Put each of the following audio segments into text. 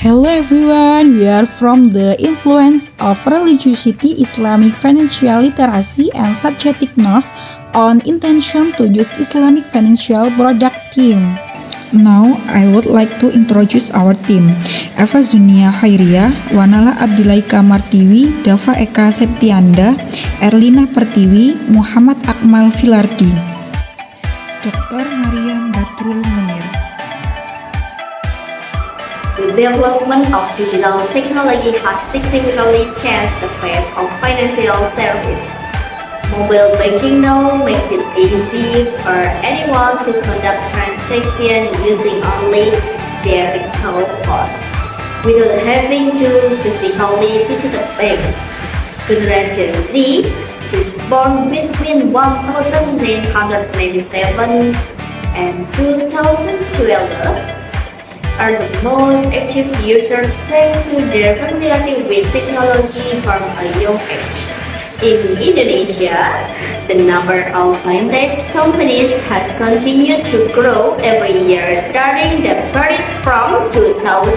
Hello everyone, we are from the Influence of Religiosity, Islamic Financial Literacy and Subjective Norms on Intention to Use Islamic Financial Product team. Now, I would like to introduce our team. Eva Zunia Hairiyah, Wanala Abdilaika Martiwi, Dava Eka Septianda, Erlina Pertiwi, Muhammad Akmal Filardi. Dr. Mariam Batrul Munir. The development of digital technology has significantly changed the face of financial service. Mobile banking now makes it easy for anyone to conduct transactions using only their account posts, without having to physically visit a bank. Generation Z, which is born between 1997 and 2012, are the most active users thanks to their familiarity with technology from a young age. In Indonesia, the number of fintech companies has continued to grow every year during the period from 2027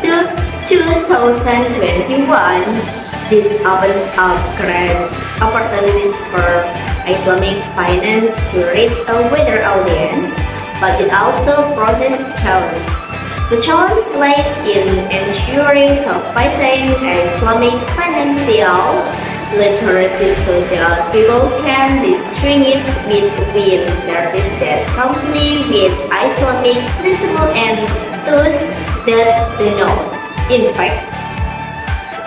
to 2021. This opens up great opportunities for Islamic finance to reach a wider audience, but it also poses challenges. The challenge lies in ensuring sufficient Islamic financial literacy so that people can distinguish between services that comply with Islamic principles and those that do not. In fact,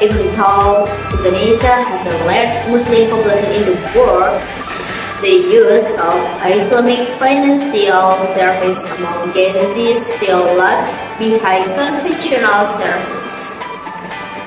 even though Indonesia has the largest Muslim population in the world, the use of Islamic financial service among Gen Z still lags behind conventional service.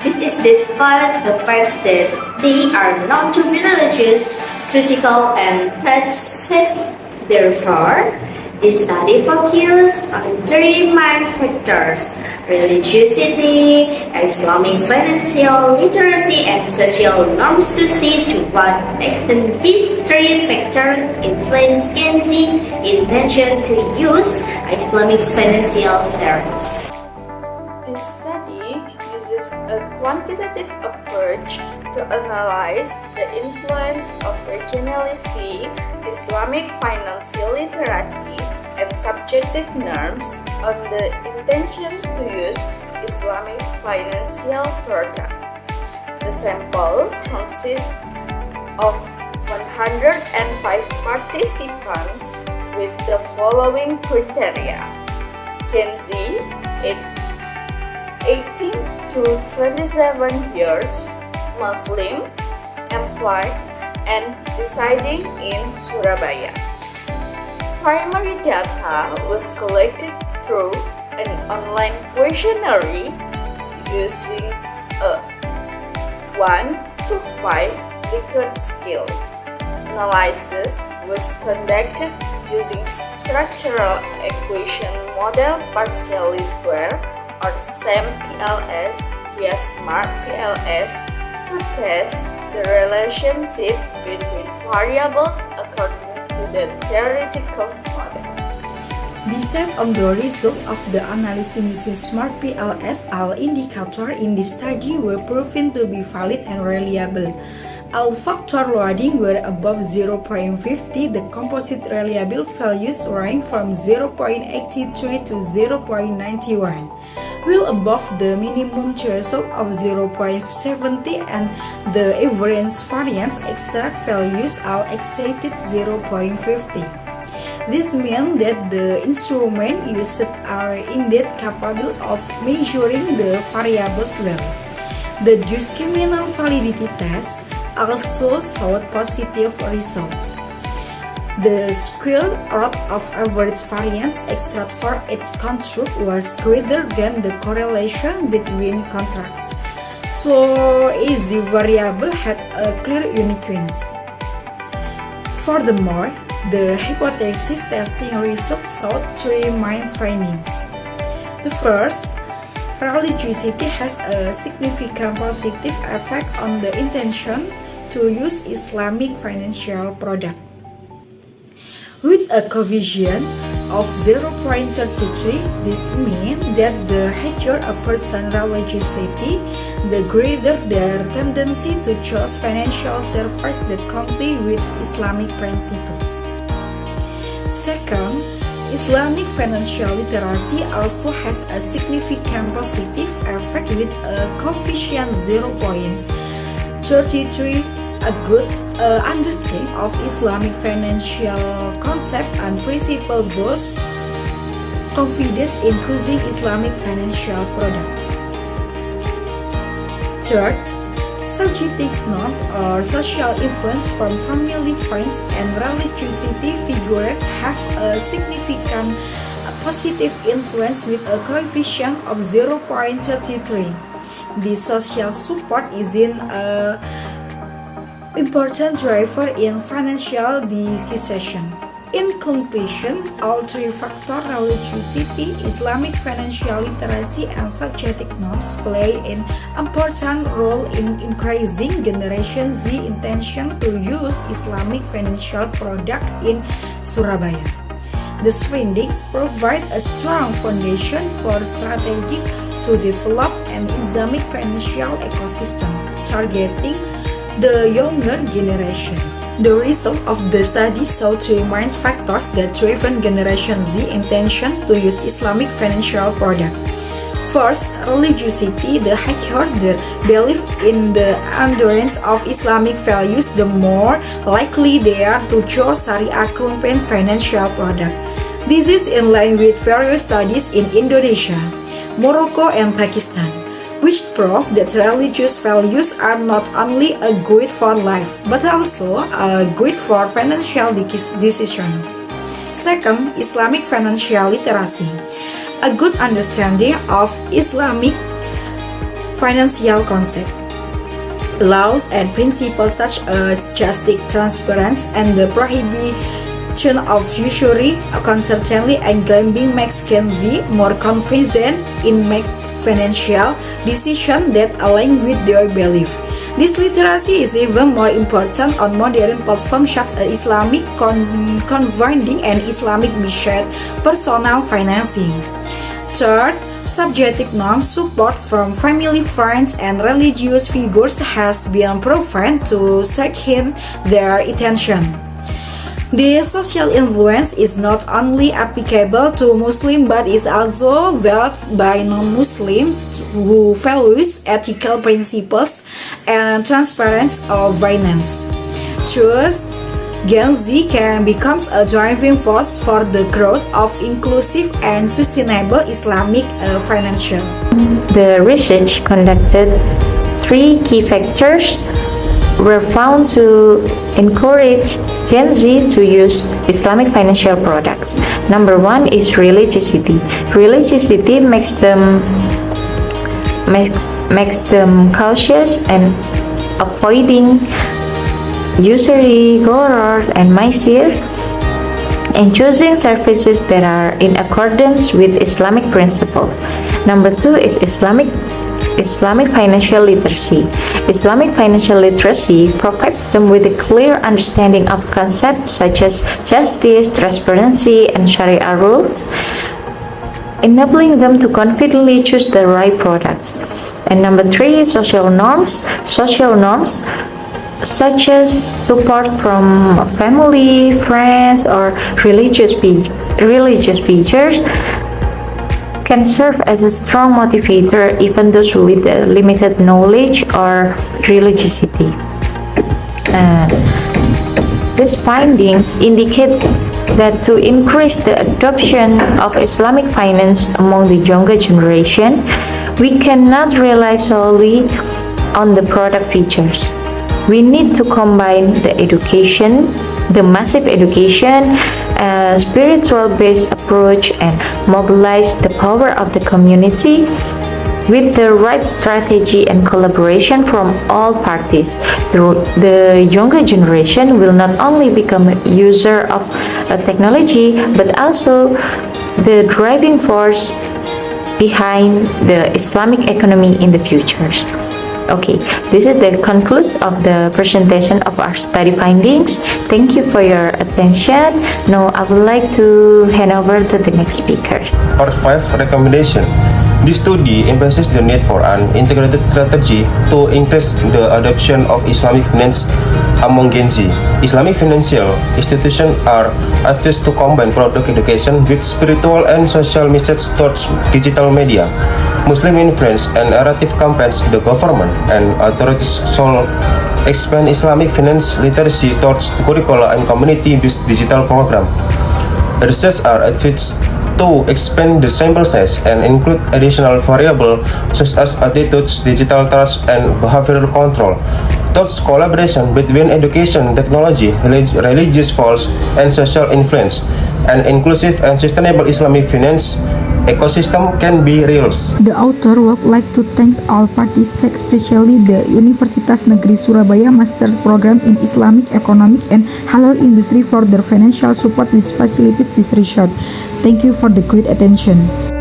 This is despite the fact that they are known to be religious, critical, and tech-savvy. Therefore, this study focuses on three main factors: religiosity, Islamic financial literacy, and social norms to see to what extent these three factors influence Gen Z intention to use Islamic financial service. This study uses a quantitative approach to analyze the influence of regionalistic Islamic financial literacy and subjective norms on the intention to use Islamic financial product. The sample consists of 105 participants with the following criteria: Gen Z, age 18 to 27 years, Muslim, employed, and residing in Surabaya. Primary data was collected through an online questionnaire using a 1 to 5 Likert scale. Analysis was conducted using structural equation model partially square or SAM-PLS via SMART-PLS to test the relationship between variables according to the theoretical model. Based on the result of the analysis using SMART-PLS, all indicators in this study were proven to be valid and reliable. All factor loading were above 0.50. The composite reliable values range from 0.83 to 0.91, well above the minimum threshold of 0.70, and the average variance extract values all exceeded 0.50. This means that the instruments used are indeed capable of measuring the variables well. The discriminant validity test also showed positive results. The square root of average variance extract for each construct was greater than the correlation between contracts, so each variable had a clear uniqueness. Furthermore, the hypothesis testing results showed three main findings. The first, religiosity has a significant positive effect on the intention to use Islamic financial product, with a coefficient of 0.33, this means that the higher a person's religiosity, the greater their tendency to choose financial services that comply with Islamic principles. Second, Islamic financial literacy also has a significant positive effect with a coefficient 0.33. A good understanding of Islamic financial concept and principle boosts confidence in choosing Islamic financial product. Third, subjective norm or social influence from family, friends, and religiosity figures have a significant positive influence with a coefficient of 0.33. The social support is an important driver in financial decision. In conclusion, all three factors, religiosity, Islamic financial literacy, and subjective norms play an important role in increasing Generation Z intention to use Islamic financial product in Surabaya. These findings provide a strong foundation for strategy to develop an Islamic financial ecosystem targeting the younger generation. The result of the study saw three main factors that driven Generation Z intention to use Islamic financial product. First, religiosity. The higher their belief in the endurance of Islamic values, the more likely they are to choose Sharia-compliant financial product. This is in line with various studies in Indonesia, Morocco, and Pakistan, which prove that religious values are not only a good for life, but also a good for financial decisions. Second, Islamic financial literacy. A good understanding of Islamic financial concept, laws and principles such as justice, transparency, and the prohibition of usury, constantly and gambling makes Gen Z more confident in making financial decisions that align with their belief. This literacy is even more important on modern platforms such as Islamic crowdfunding and Islamic-based personal financing. Third, subjective norms support from family, friends, and religious figures has been proven to strengthen their attention. The social influence is not only applicable to Muslims but is also felt by non-Muslims who values ethical principles and transparency of finance. Thus, Gen Z can become a driving force for the growth of inclusive and sustainable Islamic financial. The research conducted three key factors were found to encourage Gen Z to use Islamic financial products. Number one is religiosity. Religiosity makes them cautious and avoiding usury, gharar, and maisir, and choosing services that are in accordance with Islamic principles. Number two is Islamic financial literacy. Islamic financial literacy provides them with a clear understanding of concepts such as justice, transparency, and Sharia rules, enabling them to confidently choose the right products. And number three, social norms. Social norms such as support from family, friends, or religious features can serve as a strong motivator even those with limited knowledge or religiosity. These findings indicate that to increase the adoption of Islamic finance among the younger generation, we cannot rely solely on the product features. We need to combine the education, the massive education, spiritual-based approach, and mobilize the power of the community with the right strategy and collaboration from all parties. The younger generation will not only become a user of technology, but also the driving force behind the Islamic economy in the future. Okay, this is the conclusion of the presentation of our study findings. Thank you for your attention. Now I would like to hand over to the next speaker. Part 5 recommendation. This study emphasizes the need for an integrated strategy to increase the adoption of Islamic finance among Gen Z. Islamic financial institutions are advised to combine product education with spiritual and social messages towards digital media. Muslim influence and narrative campaigns, the government and authorities should expand Islamic finance literacy towards curricula and community-based digital program. Research are advised to expand the sample size and include additional variables such as attitudes, digital trust, and behavioral control. Thoughts collaboration between education, technology, religious values, and social influence. An inclusive and sustainable Islamic finance ecosystem can be realized. The author would like to thank all parties, especially the Universitas Negeri Surabaya Master Program in Islamic Economic and Halal Industry for their financial support which facilitates this research. Thank you for the great attention.